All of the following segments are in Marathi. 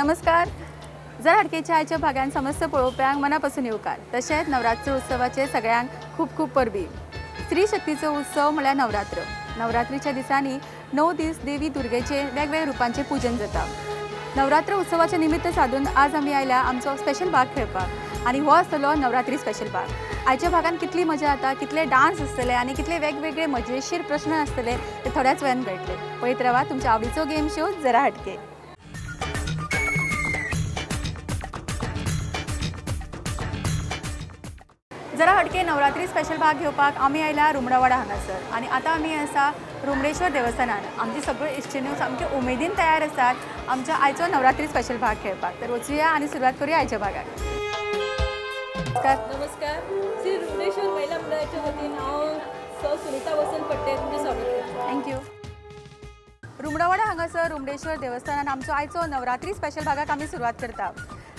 नमस्कार. जर हडकेच्या आयच्या भागान समस्त पळोवप्यांक मनापासून येवकार. तशेंच नवरात्र उत्सवाचे सगळ्यांक खूप खूप परबी. स्त्री शक्तीचो उत्सव म्हळ्यार नवरात्र. नवरात्रीच्या दिसांनी 9 दीस देवी दुर्गेचे वेगवेगळ्या रूपांचे पूजन जाता. नवरात्र उत्सवाचे निमित्त साधून आज आमी आयल्या आमचो स्पेशल भाग खेळपाक आणि हो आसतलो नवरात्री स्पेशल भाग. आयच्या भागान कितली मजा जाता, कितले डान्स आसतले आणि कितले वेगवेगळे मजेशीर प्रश्न आसतले ते थोड्याच वेळान कळटले. पळयत रावा तुमच्या आवडीचो गेम शो जरा हटके. जरा हटके नवरात्री स्पेशल भाग घेवपाक आमी आयल्या रुमडावाडा हांगासर आणि आता आमी आसा रुमडेश्वर देवस्थानान. आमची सगळ्यो इश्टिण्यो सामक्यो उमेदीन तयार आसात आमच्या आयचो नवरात्री स्पेशल भाग खेळपाक. तर वचूया आणि सुरवात करूया आयच्या भागाक. नमस्कार. श्री रुमडेश्वर महिला मंडळाच्या वतीन हांव सौ सुनीता वसंत पट्टे तुमचें स्वागत करता. थँक्यू. रुमडावाडा हांगासर रुमडेश्वर देवस्थानान आमचो आयचो नवरात्री स्पेशल भागाक आमी सुरवात करता.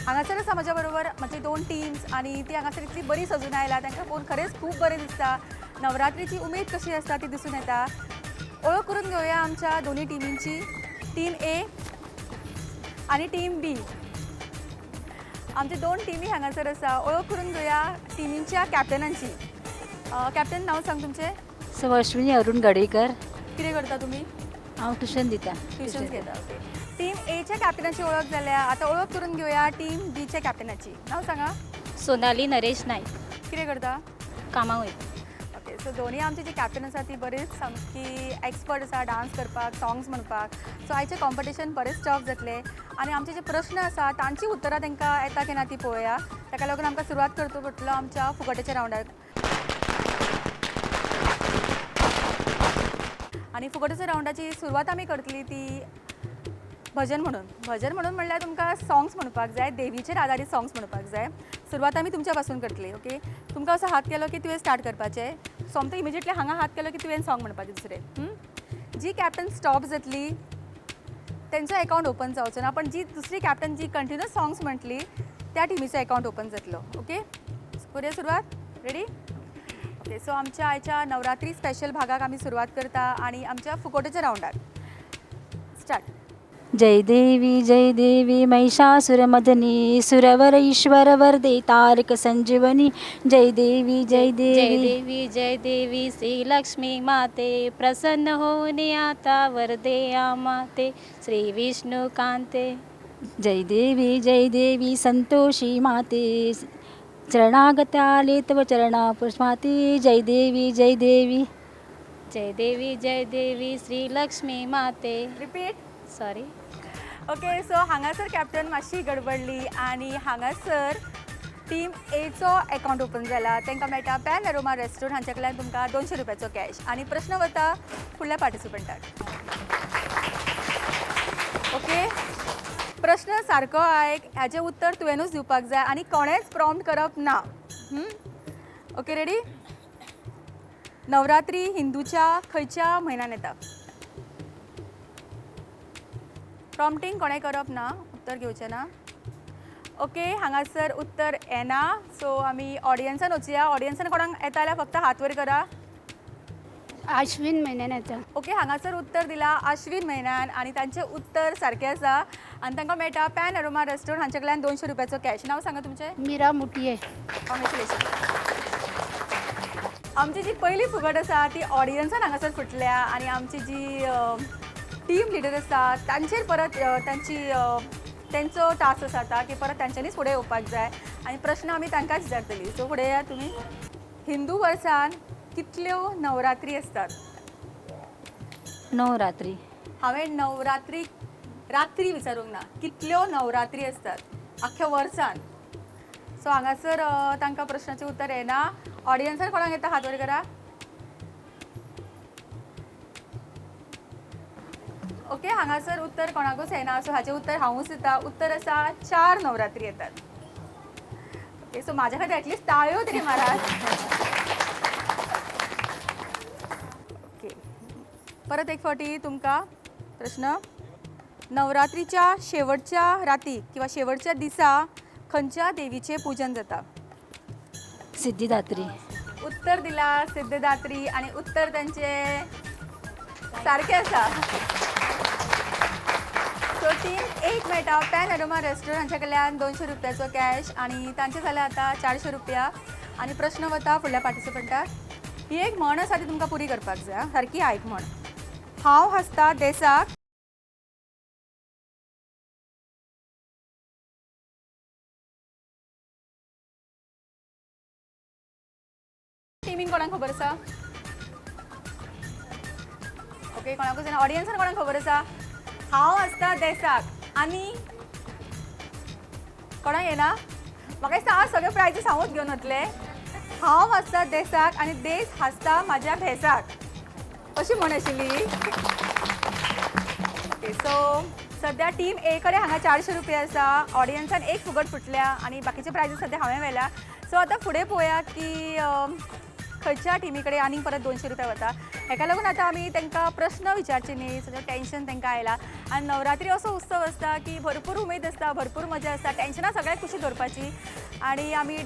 हांगासर आसा म्हज्या बरोबर म्हणजे 2 टीम्स आणि ती हांगासर इतली बरी सजून आयला. तांकां पळोवन खरेंच खूप बरें दिसता. नवरात्रीची उमेद कशी आसता ती दिसून येता. ओळख करून घेवया आमच्या दोन्ही टिमींची. टीम ए आणि टीम बी. आमचे 2 टिमी हांगासर आसा. ओळख करून घेवया टिमींच्या कॅप्टनांची. कॅप्टन नांव सांग तुमचें. सो अश्विनी अरुण गडेकर. कितें करता तुमी. हांव ट्युशन दिता. ट्युशन्स घेता. ओके. टीम एच्या कॅप्टनाची ओळख जाल्या. आता ओळख करून घेवया टीम बीच्या कॅप्टनाची. नाव सांगा. सोनाली नरेश नाईक. कितें करता. कामां वयता. ओके. सो दोन्ही आमची जी कॅप्टन आसा ती बरीच सामकी एक्सपर्ट आसा डान्स करपाक, सॉंग्स म्हणपाक. सो आयचें कॉम्पिटिशन बरेंच टफ जातलें आणि आमचे जे प्रश्न आसा तांची उत्तरां तांकां येता की ना ती पळोवया. ताका लागून आमकां सुरवात करचो पडटलो आमच्या फुकटेच्या रावंडाक. आणि फुकटेच्या रावंडाची सुरवात आमी करतली ती भजन म्हणून म्हणल्यार तुमकां सॉंग्स म्हणपाक जाय. देवीचेर आदारीत सॉंग्स म्हणपाक जाय. सुरवात आमी तुमच्या पासून करतली. ओके. तुमकां असो हात केलो की तुवें स्टार्ट करपाचें. सोमतो इमिजिएटली हांगा हात केलो की तुवें सॉंग म्हणपाचें दुसरें. जी कॅप्टन स्टॉप जातली तेंचो अकावंट ओपन जावचो ना. पण जी दुसरी कॅप्टन जी कंटिन्यूअस सॉंग्स म्हणटली त्या टिमीचो अकावंट ओपन जातलो. ओके. करूया सुरवात. रेडी. ओके. सो आमच्या आयच्या नवरात्री स्पेशल भागाक आमी सुरवात करता आणि आमच्या फुकटेच्या रावंडाक स्टार्ट. जय देवी महिषासुरमदनी सुरवर ईश्वर वरदे तारक संजीवनी. जय देवी जय देवी श्री लक्ष्मी माते प्रसन्न होने आता वरदे आमाते श्री विष्णु कांते. जय देवी संतोषी माते चरणागत आले तव चरणा पुष्पाते. जय देवी श्री लक्ष्मी माते. रिपीट. सॉरी. ओके. सो हांगासर कॅप्टन मातशी गडबडली आणि हांगासर टीम एचो अकावंट ओपन जाला. तांकां मेळटा पॅन अरोमा रेस्टॉरंट हांचे कडल्यान तुमकां 200 रुपयाचो कॅश. आणि प्रश्न वता फुडल्या पार्टिसिपंटाक. ओके. प्रश्न सारको आयक. ह्याचें उत्तर तुवेंनूच दिवपाक जाय आणि कोणेच प्रॉम्प्ट करप ना. ओके. रेडी. नवरात्री हिंदूच्या खंयच्या म्हयन्यान येता. प्रॉम्प्टिंग कोणें करप ना. उत्तर घेवचें ना. ओके. हांगासर उत्तर येना. सो आमी ऑडियन्सान वचुया. ऑडियन्सान कोणाक येता जाल्यार फक्त हात वयर करा. आश्विन म्हयन्यान येता. ओके. हांगासर उत्तर दिला आश्विन म्हयन्यान आणि तांचें उत्तर सारकें आसा आणि तांकां मेळटा पॅन अरोमा रेस्टॉरंट हांचे कडल्यान 200 रुपयाचो कॅश. नांव सांगा तुमचें. मीरा मुटये. कॉंग्रॅच्युलेशन. आमची जी पयली फुकट आसा ती ऑडियन्सान हांगासर फुटल्या आणि आमची जी टीम लिडर आसा तांचेर परत तेंचो टास्क आसा आता की परत तांच्यांनीच फुडें येवपाक जाय आणि प्रश्न आमी तांकांच विचारतली. सो फुडें या तुमी. हिंदू वर्सान कितल्यो नवरात्री असतात. नवरात्री. हांवें नवरात्री रात्री विचारूंक ना. कितल्यो नवरात्री असतात आख्ख्या वर्सान. सो हांगासर तांकां प्रश्नाचें उत्तर येना. ऑडियन्सान कोणाक येता हात वयर करा. ओके. हांगासर उत्तर कोणाकूच येना. सो हाचें उत्तर हांवूच दिता. उत्तर आसा 4 नवरात्री येतात. ओके. सो म्हाज्या खातीर एटलिस्ट ताळयो तरी मारात. ओके. परत एक फावटी तुमकां प्रश्न. नवरात्रीच्या शेवटच्या राती किंवा शेवटच्या दिसा खंयच्या देवीचें पूजन जाता. सिद्धिदात्री. उत्तर दिला सिद्धिदात्री आणि उत्तर त्यांचे सारकें आसा. सो टीम एक मेळटा पॅन अरोमा रेस्टॉरंट हांचे कडल्यान 200 रुपयाचो कॅश आनी तांचे जाले आतां 400 रुपया आनी प्रश्न वता फुडल्या पार्टिसिपंटाक. ही एक म्हण आसा ती तुमकां पुरी करपाक जाय सारकी आयक म्हण. हांव हसता देसाक टिमीन कोणाक खबर आसा? ओके कोणाकूच जायना. ऑडियन्सान कोणाक खबर आसा? हांव हसता देसाक आनी कोणाक येना? म्हाका दिसता आज सगळे प्रायजीस हांवूच घेवन वतले. हांव हसता देसाक आनी देस हसता म्हाज्या भेसाक अशी म्हण आशिल्ली. ओके सो सद्या टीम ए कडेन हांगा 400 रुपया आसा. ऑडियन्सान एक फुगट फुटल्या आनी बाकीचे प्रायजीस सद्या हांवें व्हेल्या. सो आतां फुडें पळोवया की खंयच्या टिमी कडेन आनीक परत 200 रुपया वता. हेका लागून आतां आमी तांकां प्रश्न विचारचे न्ही. सगळें टेन्शन तांकां आयलां आनी नवरात्री असो उत्सव आसता की भरपूर उमेद आसता, भरपूर मजा आसता. टेन्शनां सगळ्याक कुशी दवरपाची आनी आमी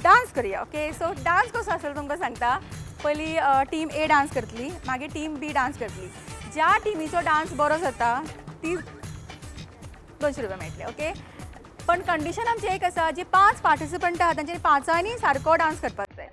डान्स करुया. ओके सो डान्स कसो आसतलो तुमकां सांगता. पयलीं टीम ए डान्स करतली, मागीर टीम बी डान्स करतली. ज्या टिमीचो डान्स बरो जाता ती 200 रुपया मेळटले. ओके पण कंडिशन आमची एक आसा, जी 5 पार्टिसिपंट आहा तांचे 5 सारको डान्स करपाक जाय.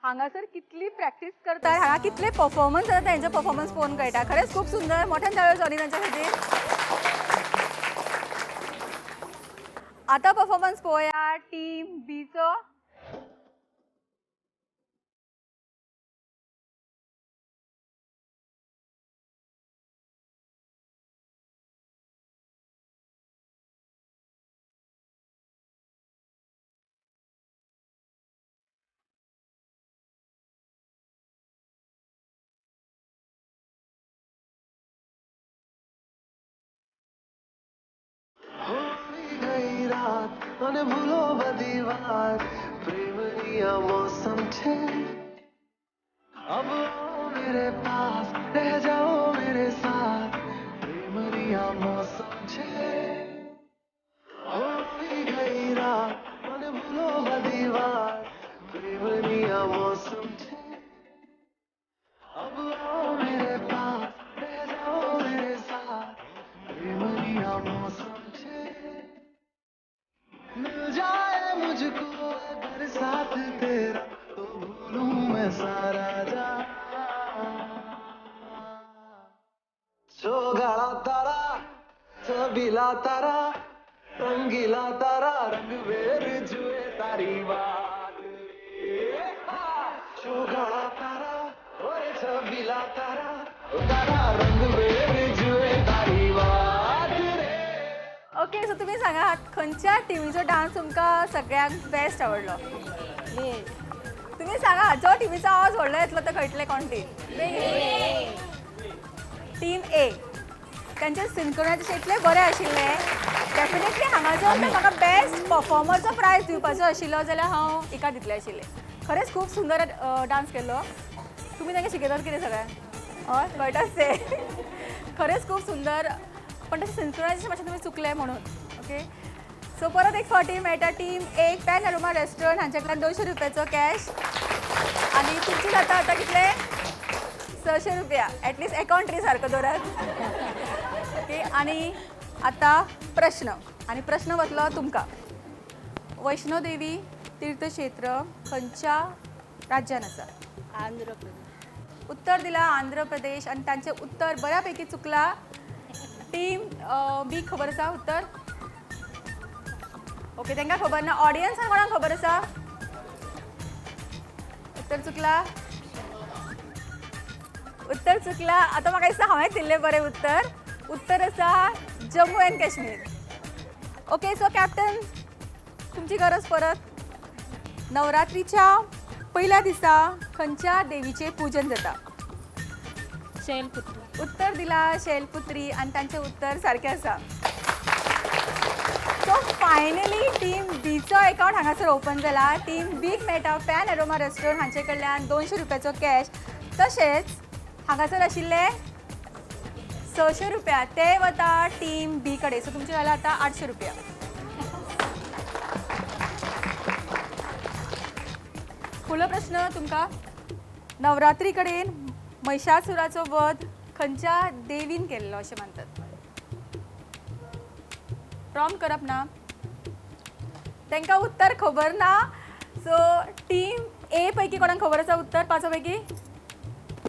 हांगासर कितली प्रॅक्टीस करतात, हांगा कितले परफॉर्मन्स जाता तेंचो परफॉर्मन्स पळोवन कळटा. खरेंच खूब सुंदर. मोठ्यान ताळयो जाली तांच्या खातीर. आतां परफॉर्मन्स पळोवया टीम बीचो. અને ભૂલો બધી વાત પ્રેમની આ મૌસમ છે अब आओ मेरे पास रह जाओ मेरे साथ प्रेमनी आ मौसम છે होई गई रात અને ભૂલો બધી વાત प्रेमनी आ मौसम છે अब आओ मेरे पास रह जाओ मेरे साथ प्रेमनी आ मौसम છે मिल जाए मुझको अगर साथ तेरा तो भूलूं मैं सारा जहां चौगाड़ा तारा छबीला तारा रंगीला तारा रंग बेर जुए तारी बात चौगाड़ा तारा ओए छबीला तारा तारा रंग बेर जुए तारी बात रे. ओके सो तुम्ही सांगा खंयच्या टिमीचो डान्स तुमकां सगळ्यांत बेस्ट आवडलो. तुम्ही सांगा जो टिमीचो आवाज व्हडलो येतलो तो कळटले कोण टीम ए. त्यांचे सिंक्रोनायझेशन इतले बरे आशिल्ले. डेफिनेटली हांगा जर म्हाका बेस्ट परफॉर्मरचो प्रायज दिवपाचो आशिल्लो जाल्यार हांव एका दितले आशिल्ले. खरेंच खूब सुंदर डान्स केल्लो. तुम्ही तांकां शिकयतात कितें सगळ्यांक? हय कळटाच ते. खरेंच खूब सुंदर पण तशें सिंक्रोनायझेशन मातशें तुमी चुकले म्हणून. ओके सो परत एक फावटी मेळटा टीम एक पॅन अरोमा रेस्टॉरंट हांचे कडल्यान 200 रुपयाचो कॅश आनी तुमची जाता आतां कितले 600 रुपया. एटलिस्ट अकावंट तरी सारको दवरात. ओके आनी आतां प्रश्न आनी प्रश्न वतलो तुमकां. वैष्णोदेवी तीर्थक्षेत्र खंयच्या राज्यान आसा? आंध्र प्रदेश. उत्तर दिला आंध्र प्रदेश आनी तांचें उत्तर बऱ्यापैकी चुकला. टीम बी खबर आसा उत्तर? ओके तांकां खबर ना. ऑडियन्सान कोणाक खबर आसा? उत्तर चुकला. उत्तर चुकला. आता म्हाका दिसता हांवें दिल्लें बरें उत्तर. उत्तर आसा Jammu and Kashmir. Okay, so captain तुमची गरज परत. नवरात्रीच्या पहिल्या दिसा खंयच्या देवीचें पूजन जाता? शैलपुत्री. उत्तर दिला शैलपुत्री आणि त्यांचे उत्तर सारखे आसा. सो फायनली टीम बीचो अकाउंट हांगासर ओपन जाला. टीम बीक मेळटा पॅन एरोमा रेस्टॉरंट हांचे कडल्यान 200 रुपयाचो कॅश. तशेंच हांगासर आशिल्ले 600 रुपया ते वता टीम बी कडेन. सो तुमचे जाला आतां 800 रुपया. फुडलो प्रश्न तुमकां. नवरात्री कडेन महिषासुराचो वध खंयच्या देवीन केल्लो अशें मानतात? प्रॉम्प्ट करप ना. तांकां उत्तर खबर ना. सो टीम ए पैकी कोणाक खबर आसा उत्तर 5 पैकी?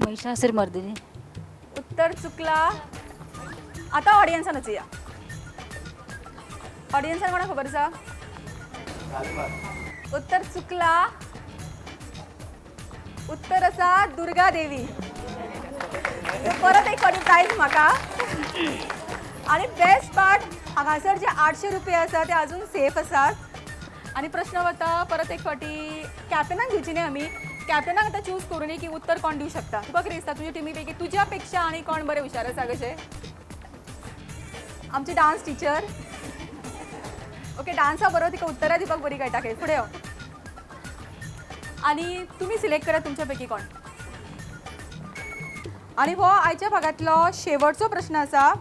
महिषासूर मर्दिनी. उत्तर चुकला. आता ऑडियन्सान वचुया. ऑडियन्सान कोणाक खबर आसा? उत्तर चुकला. उत्तर आसा दुर्गा देवी. परत एक फावटी प्रायज म्हाका. आणि बेस्ट पार्ट हांगासर जे 800 रुपया आसा ते अजून सेफ आसात. आणि प्रश्न वता परत एक फावटी कॅप्टनाक दिवची न्ही आमी. कॅप्टनाक आतां चूज करूं न्ही की उत्तर कोण दिवं शकता. तुका कितें दिसता तुज्या टिमी पैकी तुज्या पेक्षा आनी कोण बरें हुशार आसा कशें? आमची डान्स टिचर. ओके, डान्सा बरोबर तिका उत्तरां दिवपाक बरी कळटा. फुडें यो. आणि तुम्ही सिलेक्ट करा तुमच्या पैकी कोण. आणि हो आयच्या भागातलो शेवटचो प्रश्न आसा.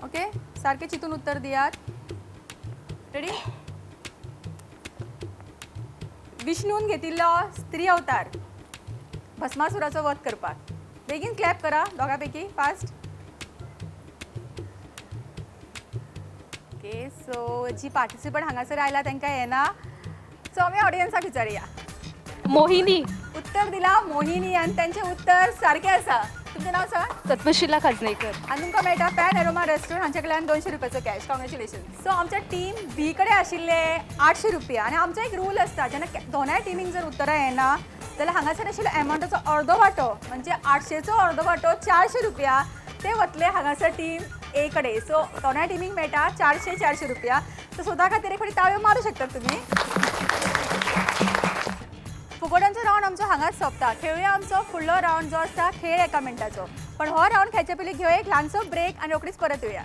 ओके, सारखे चितून उत्तर दियात. रेडी? विष्णून घेतिल्लो स्त्री अवतार भस्मासुराचो वध करपाक. बेगीन क्लॅप करा दोगा पैकी फास्ट. ओके, सो जी पार्टिसिपंट हांगासर आयला तांकां येना. सो आमी ऑडियन्साक विचारया. मोहिनी. उत्तर दिला मोहिनी आणि त्यांचे उत्तर सारखे आसा. तुमचें नाव सांगा. तत्वशिला खाजनेकर. आणि तुमकां मेळटा पॅन एरोमा रेस्टॉरंट हांचे कडल्यान 200 रुपयाचो कॅश. कॉंग्रॅच्युलेशन. सो आमच्या टीम बी कडेन आशिल्ले 800 रुपया. आणि आमचो एक रूल आसता जेन्ना दोनाय टिमीक जर उत्तरां येना जाल्यार हांगासर आशिल्लो एमावंटाचो अर्दो वांटो म्हणजे 800चो अर्दो वांटो 400 रुपया ते वतले हांगासर टीम ए कडेन. सो दोनाय टिमीक मेळटा 400 रुपया. सो स्वता खातीर एक फावटी ताळयो मारूं शकतात तुमी. फुगड्यांचो रावंड आमचो हांगाच सोंपता. खेळुया आमचो फुडलो रावंड जो आसता खेळ एका मिनटाचो. पण हो रावंड खेळचे पयलीं घेवया एक ल्हानसो ब्रेक आनी रोखडीच परत येवया.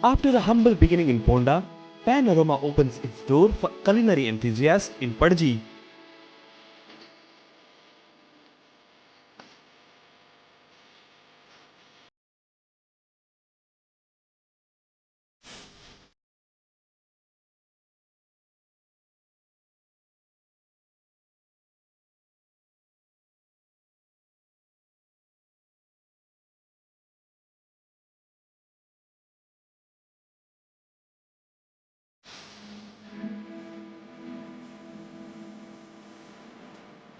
After a humble beginning in Ponda, Panorama opens its door for culinary enthusiasts in Padji.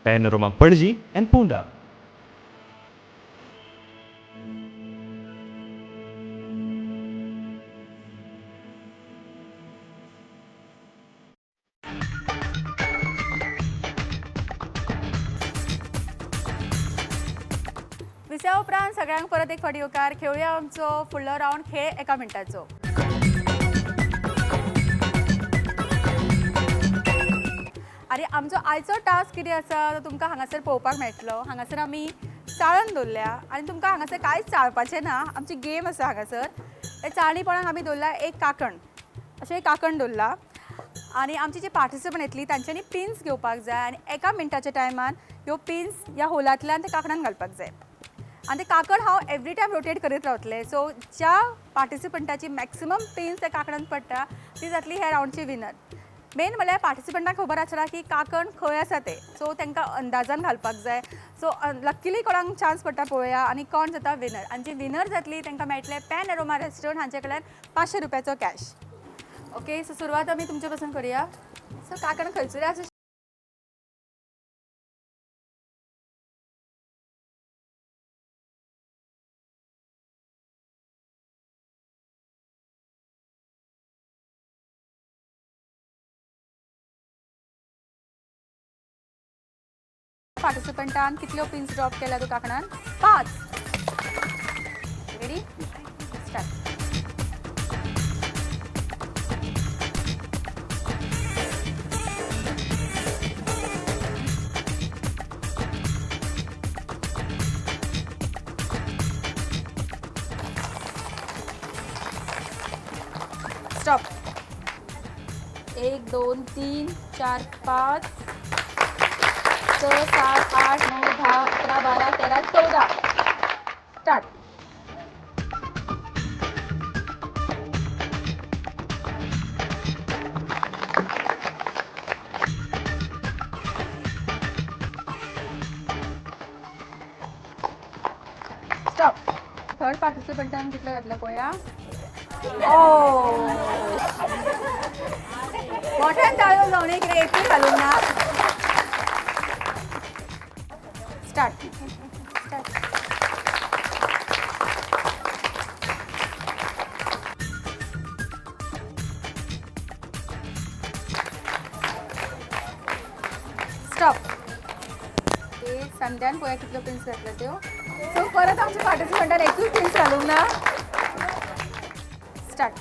Panorama Padji and Ponda. विसया उपरांत सगळ्यांक परत एक फावटी येवकार. खेळुया आमचो फुडलो रावंड खेळ एका मिनटाचो. आणि आमचो आयचो टास्क कितें आसा तो तुमकां हांगासर पळोवपाक मेळटलो. हांगासर आमी चाळण दवरल्या आनी तुमकां हांगासर कांयच चाळपाचें ना. आमची गेम आसा हांगासर. त्या चाळणीपणान आमी दवरला एक काकण. अशें एक काकण दवरला. आणि आमची जी पार्टिसिपंट येतली तांच्यांनी पिन्स घेवपाक जाय आनी एका मिनटाच्या टायमान ह्यो पिन्स ह्या होलांतल्यान ते काकणान घालपाक जाय. आणि ते काकण हांव एवरी टायम रोटेट करीत रावतलें. सो ज्या पार्टिसिपंटाची मॅक्सिमम पिन्स त्या काकणान पडटा ती जातली ह्या रावंडची विनर. मेन म्हळ्यार पार्टिसिपंटांक खबर आसना की काकण खंय आसा ते. सो तांकां अंदाजान घालपाक जाय. सो लकीली कोणाक चान्स पडटा पळोवया आनी कोण जाता विनर. आनी जी विनर जातली तांकां मेळटलें पॅन एरोमा रेस्टॉरंट हांचे कडल्यान 500 रुपयाचो कॅश. ओके, सो सुरवात आमी तुमचे पासून करुया. सो काकण खंयसर आसा पार्टिसिपंटान कितल्यो पिन्स ड्रॉप केल्या तुका काकणान 5 ready start stop 1 2 3 4 5 6 7 8 9 10 11 12 13 14 start stop third पार्टिसिपंटान कितलं घातलं पळया मोठ्यान टाळ्यो जावन एक एकूय घालून ना स्टार्ट स्टॉप ते संध्यान पळया कितल्यो पिन्स घातल्यो त्यो सो परत आमच्या पार्टिसिपंटान एकूच पिन्स घालूंक ना स्टार्ट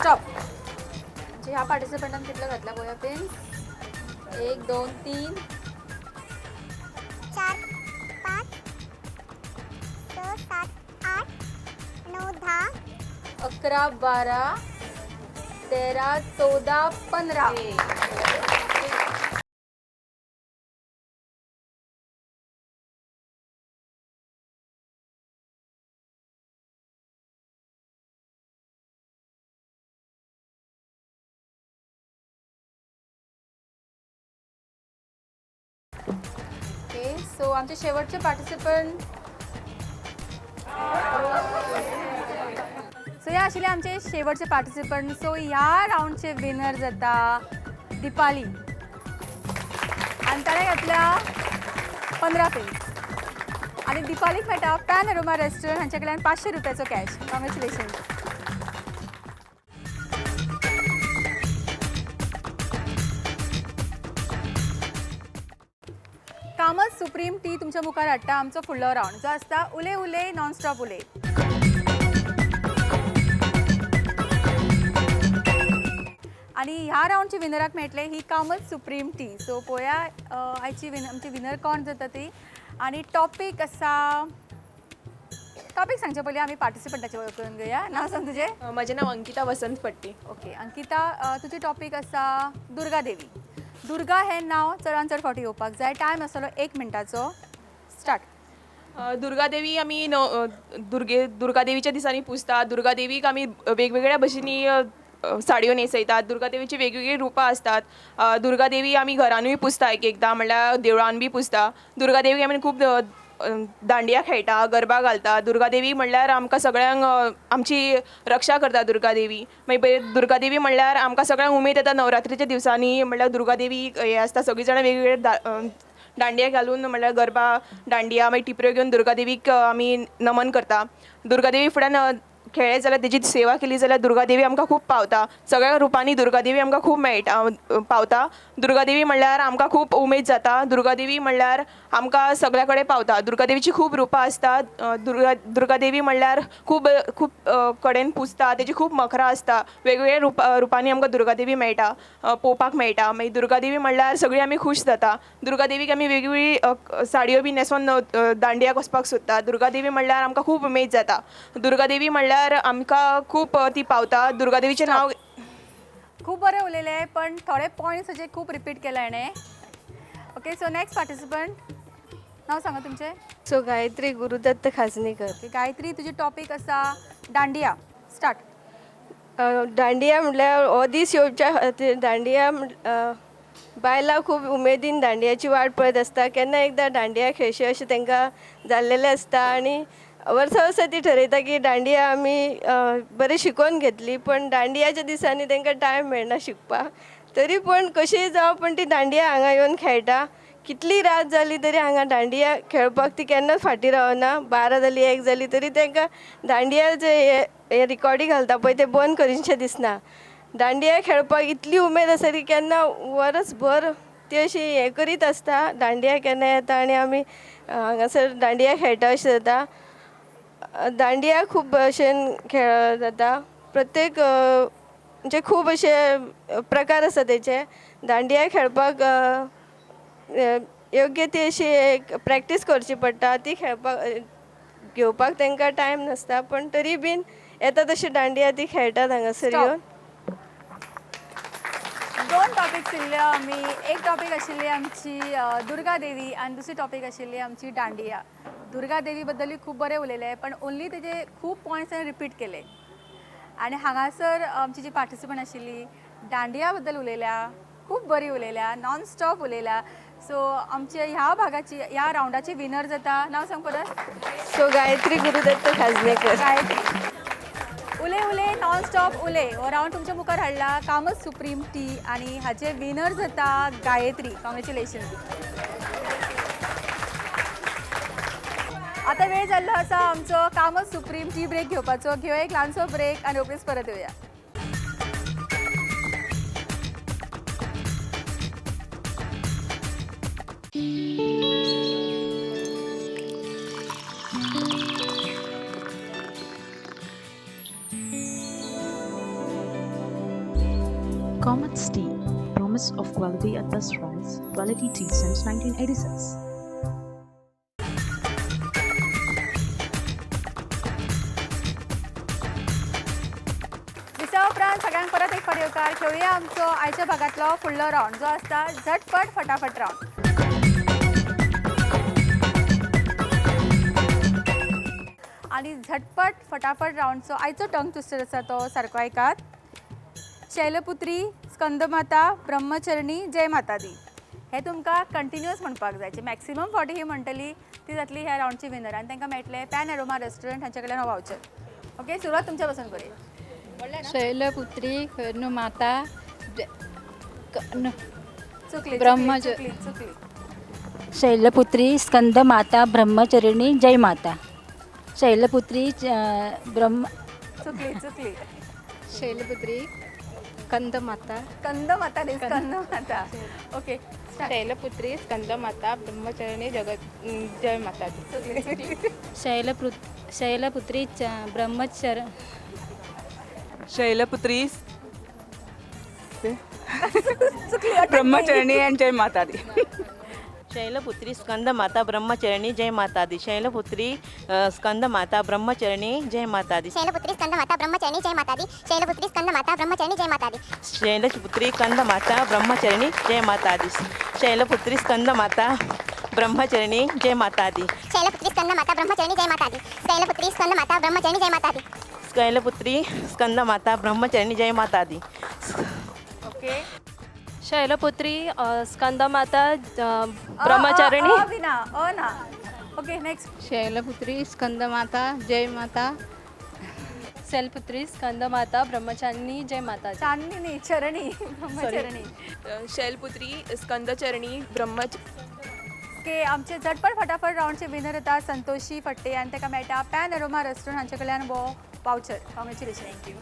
स्टॉप म्हणजे ह्या पार्टिसिपंटान कितलं घातला पळया पिन्स 1 2 3 4 5 6 7 8 9 10 11 12 13 14 15 ओके सो आमचे शेवटचे पार्टिसिपंट सो हे आशिल्ले आमचे शेवटचे पार्टिसिपंट सो ह्या राऊंडचे विनर जाता दिपाली आनी ताणें घातल्या 15 पिन्स आनी दिपालीक मेळटा पॅन अरोमा रेस्टॉरंट हांचे कडल्यान 500 रुपयाचो कॅश कॉंग्रेच्युलेशन कामत सुप्रीम टी तुमच्या मुखार हाडटा आमचो फुडलो राऊंड जो आसता उले उले नॉन स्टॉप उले आणि ह्या राऊंडची विनराक मेळटले ही कामत सुप्रीम टी सो पळया आयची आमची विनर कोण जाता ती आणि टॉपीक आसा टॉपीक सांगचे पयलीं आमी पार्टिसिपंटाची वळख करून घेवया नांव सांग तुजें माझे नाव अंकिता वसंत पट्टी ओके अंकिता तुजी टॉपीक आसा दुर्गा देवी दुर्गा हें नांव चडांत चड फावटी येवपाक जाय टायम आसतलो 1 मिनटाचो स्टार्ट दुर्गादेवी आमी दुर्गादेवीच्या दिसांनी पुजतात दुर्गादेवीक आमी वेगवेगळ्या भशेनी साडयो न्हेसयतात दुर्गादेवीची वेगवेगळी रुपां असतात दुर्गादेवी आमी घरानूय पुजता एक एकदां म्हणल्यार देवळान बी पुजता दुर्गादेवी आमी खूब दांडिया खेळटा गरबा घालता दुर्गादेवी म्हणल्यार आमकां सगळ्यांक आमची रक्षा करता दुर्गादेवी मागीर दुर्गादेवी म्हणल्यार आमकां सगळ्यांक उमेद येता नवरात्रीच्या दिसांनी म्हणल्यार दुर्गादेवी हे आसता सगळीं जाणां वेगवेगळे दांडिया घालून म्हणल्यार गरबा दांडिया मागीर टिपऱ्यो घेवन दुर्गादेवीक आमी नमन करता दुर्गादेवी फुड्यान खेळ्ळे जाल्यार तेजी सेवा केली जाल्यार दुर्गादेवी आमकां खूब पावता सगळ्या रुपांनी दुर्गादेवी आमकां खूब मेळटा पावता दुर्गादेवी म्हणल्यार आमकां खूब उमेद जाता दुर्गादेवी म्हणल्यार आमकां सगळ्या कडेन पावता दुर्गादेवीची खूब रुपां आसतात दुर्गादेवी म्हणल्यार खूब खूब कडेन पुजता तेजी खूब मखरां आसता वेगवेगळ्या रुपांनी आमकां दुर्गादेवी मेळटा पळोवपाक मेळटा मागीर दुर्गादेवी म्हणल्यार सगळीं आमी खूश जाता दुर्गादेवीक आमी वेगवेगळी साडयो बी न्हेसोन दांडियाक वचपाक सोदता दुर्गादेवी म्हणल्यार आमकां खूब उमेद जाता दुर्गादेवी म्हणल्यार आमकां खूब ती पावता दुर्गादेवीचें नांव खूब बरें उलयले पण थोडे पॉयंट्स अशे खूब रिपीट केला हेणें ओके सो नेक्स्ट पार्टिसिपंट नांव सांगा तुमचें सो गायत्री गुरुदत्त खाजनीकर ओके गायत्री तुजी टॉपीक आसा दांडिया स्टार्ट दांडिया म्हटल्यार हो दीस येवच्या खातीर दांडिया बायलां खूब उमेदीन दांडियाची वाट पळयत आसता केन्ना एकदां दांडिया खेळशी अशें तांकां जाल्लेलें आसता आनी वर्सा वर्सा ती ठरयता की दांडिया आमी बरी शिकोवन घेतली पण दांडियाच्या दिसांनी तांकां टायम मेळना शिकपाक तरी पण कशीय जावं पण ती दांडिया हांगा येवन खेळटा कितली रात जाली तरी हांगा दांडिया खेळपाक ती केन्नाच फाटी रावना. 12 जाली 1 जाली तरी तांकां दांडिया जे हे रिकॉर्डी घालता पळय ते बंद करीनशें दिसना. दांडिया खेळपाक इतली उमेद आसा की केन्ना वरसभर ती अशी हें करीत आसता. दांडिया केन्ना येता आनी आमी हांगासर दांडिया खेळटा अशें जाता. दांडिया खूब भशेन खेळ जाता. प्रत्येक म्हणजे खूब अशे प्रकार आसा तेचे. दांडिया खेळपाक योग्य ती अशी एक प्रॅक्टीस करची पडटा. ती खेळपाक घेवपाक तांकां टायम नासता पण तरी बीन येता तशी दांडिया ती खेळटात हांगासर Stop. येवन. 2 टॉपिक आशिल्ले आमी. एक टॉपिक आशिल्ली आमची दुर्गा देवी आनी दुसरी टॉपिक आशिल्ली आमची दांडिया. दुर्गा देवी बद्दलूय खूब बरें उलयलें पण ओन्ली तेजे खूब पॉयंट्स हांवें रिपीट केले. आनी हांगासर आमची जी पार्टिसिपंट आशिल्ली दांडिया बद्दल उलयल्या, खूब बरी उलयल्या, नॉन स्टॉप उलयल्या. सो आमच्या ह्या भागाची ह्या रावंडाची विनर जाता. नांव सांग परत. सो गायत्री गुरुदत्त खाजनेकर. गायत्री. उले उले नॉन स्टॉप उले हो रावंड तुमच्या मुखार हाडला कामत सुप्रीम टी आनी हाचे विनर जाता गायत्री. कॉंग्रॅच्युलेशन. आता वेळ जाल्लो आसा आमचो कामत सुप्रीम टी ब्रेक घेवपाचो. घेवया एक ल्हानसो ब्रेक आनी रोखडीच परत येवया. Comet's Tea, promise of quality at best price. Quality tea since 1986. दिसा उपरांत सगळ्यांक परत एक फावट येवकार. खेळुया आमचो आयच्या भागांतलो फुडलो रावंड जो आसता झटपट फटाफट रावंड. आनी झटपट फटाफट रावंडचो आयचो टंग ट्विस्टर आसा तो सारको आयकात. शैलपुत्री, स्कंदमाता, ब्रह्मचरणी, जय माता दी. हे तुमकां कंटिन्युअस म्हणपाक जाय. मॅक्सिमम फावटी ही म्हणटली ती जातली ह्या रावंडची विनर आनी तांकां मेळटले पॅन एरोमा रेस्टॉरंट हांचे कडल्यान हो वावचर. ओके, सुरवात तुमच्या पासून करूया. शैलपुत्री माता चुकली ब्रह्मचर्य. चुकली. शैलपुत्री स्कंदमाता ब्रह्मचरिणी जय माता. शैलपुत्री चुकली. शैलपुत्री कंदमाता स्कंदमाता रे स्कंदमाता. ओके, शैलपुत्री स्कंदमाता ब्रह्मचरणी जय माता दी. शैलपुत्री शैलपुत्री ब्रह्मचरणी आणि जय माता दी. शैलपुत्री स्कंदमाता ब्रह्मचरणी जय माता दी. शैलपुत्री स्कंदमाता ब्रह्मचरणी जय माता दी. शैलपुत्री स्कंदमाता ब्रह्मचरणी जय माता दी. शैलपुत्री स्कंदमाता ब्रह्मचरणी जय माता दी. शैलपुत्री स्कंदमाता ब्रह्मचरणी जय माता दी. शैलपुत्री स्कंदमाता ब्रह्मचरणी जय माता दी. शैलपुत्री स्कंदमाता ब्रह्मचरणी जय माता दी. शैलपुत्री स्कंदमाता ब्रह्मचरणी जय माता दी. शैलपुत्री स्कंदमाता ब्रह्मचरणी जय माता दी. ओके. शैलपुत्री स्कंदमाता ब्रह्मचरणी विना ना. Okay, next. शैलपुत्री स्कंदमाता जय माता. शैलपुत्री स्कंदमाता ब्रह्मचारिणी जय माता चांदणी चरणी ब्रह्मचरणी. शैलपुत्री स्कंदचरणी ओके, आमचे झटपट फटाफट रावंडचे विनर येता संतोशी फट्टे आनी ताका मेळटा पॅन एरोमा रेस्टॉरंट हांचे कडल्यान हो वावचर. कॉंग्रॅच्युलेशन. थँक्यू.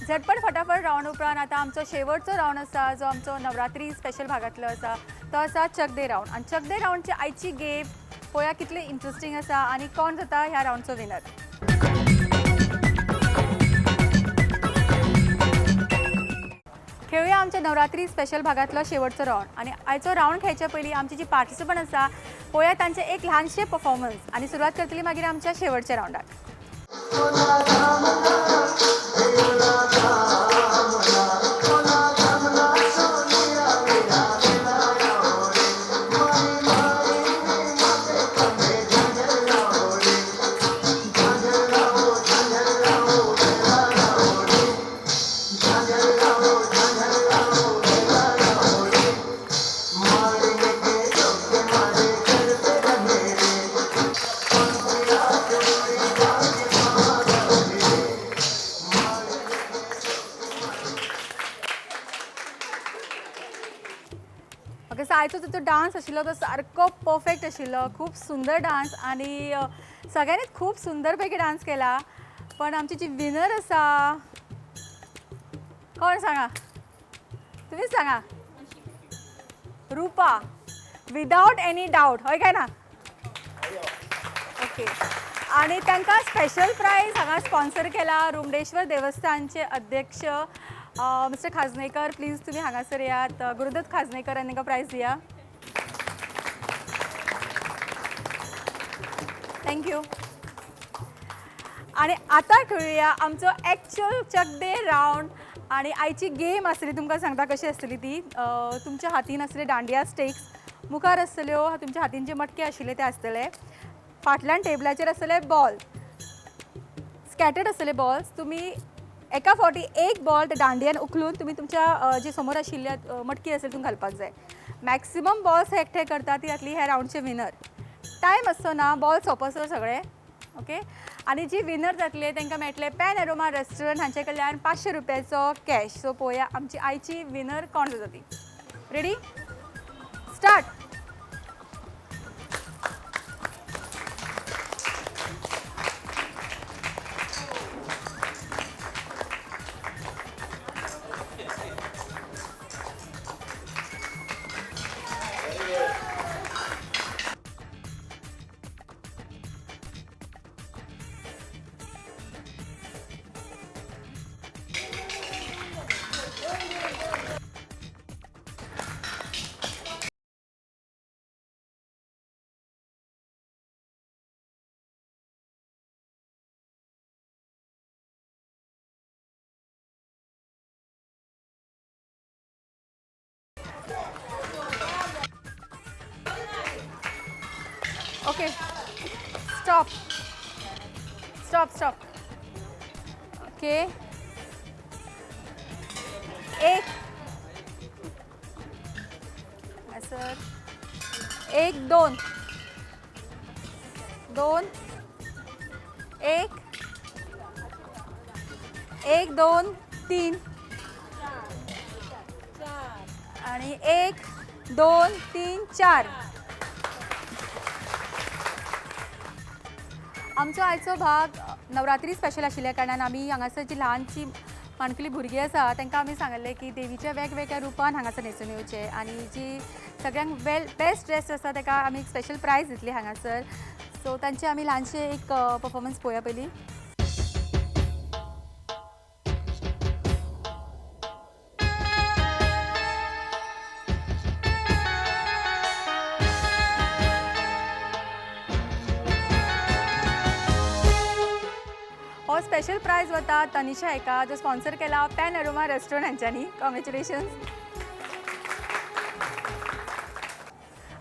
झटपट फटाफट रावंड उपरांत आतां आमचो शेवटचो रावंड आसा जो आमचो नवरात्री स्पेशल भागांतलो आसा तो आसा चक दे रावंड. आनी चक दे रावंडची आयची गेम पळोवया कितली इंट्रस्टींग आसा आनी कोण जाता ह्या रावंडचो विनर. खेळुया आमच्या नवरात्री स्पेशल भागांतलो शेवटचो रावंड. आनी आयचो रावंड खेळचे पयलीं आमची जी पार्टिसिपंट आसा पळोवया तांचे एक ल्हानशें परफॉर्मन्स आनी सुरवात करतली मागीर आमच्या शेवटच्या रावंडाक. आयचो जो डान्स आशिल्लो तो सारको परफेक्ट आशिल्लो, खूब सुंदर डान्स आणि सगळ्यांनीच खूब सुंदर पैकी डान्स केला. पण आमची जी विनर आसा कोण सांगा, तुम्हीच सांगा. रूपा, विदाउट एनी डाऊट, होय काय ना? ओके. आणि तांकां स्पेशल प्राइज हांगा स्पॉन्सर केला रुमडेश्वर देवस्थानचे अध्यक्ष मिस्टर खाजनेकर. प्लीज तुम्ही हांगासर यात. गुरुदत्त खाजनेकर यांनी तांकां प्राइज दिया. थँक्यू. आणि आता खेळूया आमचो एक्चुअल चक डे रावंड. आणि आयची गेम आसली तुमकां सांगता कशी आसतली ती. तुमच्या हातीन आसले दांडिया स्टेक्स, मुखार आसतल्यो तुमच्या हातीन जे मटके आशिल्ले ते आसतले. फाटल्यान टेबलाचेर आसतले बॉल, स्कॅटर्ड आसतले बॉल्स. तुम्ही एका फावटी एक बॉल त्या दांडियान उखलून तुम्ही तुमच्या जे समोर आशिल्ल्या मटकी असेल तुमकां घालपाक जाय. मॅक्सिमम बॉल्स एकठांय करता ती जातली ह्या रावंडचे विनर. टायम आसतो ना, बॉल सोंपसर सगळे. ओके. आणि जी विनर जातले तांकां मेळटले पॅन एरोमा रेस्टॉरंट हांचे कडल्यान 500 रुपयाचो कॅश. सो पळोवया आमची आयची विनर कोण जाता ती. Ready, start. Okay, stop stop stop. Okay. एक सर, एक दोन दोन, एक एक दोन तीन आणि एक दोन तीन चार. आमचो आयचो भाग नवरात्री स्पेशल आशिल्ल्या कारणान आमी हांगासर जी ल्हानशी माणकुली भुरगीं आसा तांकां आमी सांगलें की देवीच्या वेगवेगळ्या रुपान हांगासर न्हेसून येवचें. आनी जी सगळ्यांक बेस्ट ड्रेस आसा ताका आमी एक स्पेशल प्रायज दितली हांगासर. सो तांचे आमी ल्हानशे एक परफॉर्मन्स पळोवया पयलीं. हो स्पेशल प्राइज वता तनिषा एका जो स्पॉन्सर केला पॅन एरोमा रेस्टॉरंट हांच्यांनी. कॉंग्रॅच्युलेशन्स.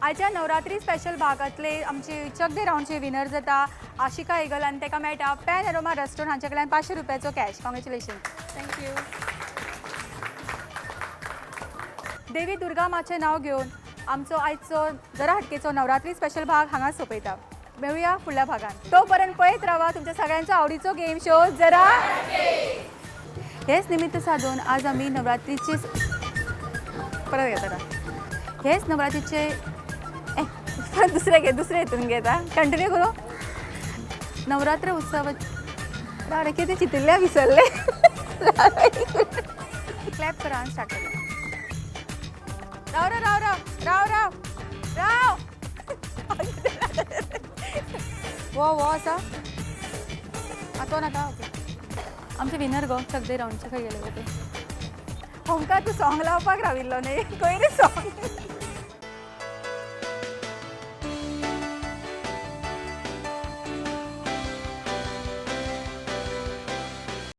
आयच्या नवरात्री स्पेशल भागातले आमचे चक डे रावंडचे विनर जाता आशिका इगल आनी ताका मेळटा पॅन एरोमा रेस्टॉरंट हांचे कडल्यान 500 रुपयाचो कॅश. कॉंग्रॅच्युलेशन्स. थँक्यू. देवी दुर्गा माचें नांव घेवन आमचो आयचो जरा हटकेचो नवरात्री स्पेशल भाग हांगा सोंपयता. मेळुया फुडल्या भागान. तोपर्यंत पळयत रावा तुमच्या सगळ्यांचो आवडीचो गेम शो जरा. हेच निमित्त साधून आज आमी नवरात्रीचे परत घेता. हेच नवरात्रीचे दुसरे हितून घेता. कंटिन्यू करू. नवरात्र उत्सव कितें चितिल्ल्या विसरले. क्लॅप करा आनी स्टार्ट करूया. राव राव राव राव राव राव. वो वो आसा आतो नाका. ओके. आमचे विनर गो चक डे रावंडचे खंय गेले गो ते. ओमकार तूं सॉंग लावपाक राविल्लो न्ही. खंय रे सॉंग.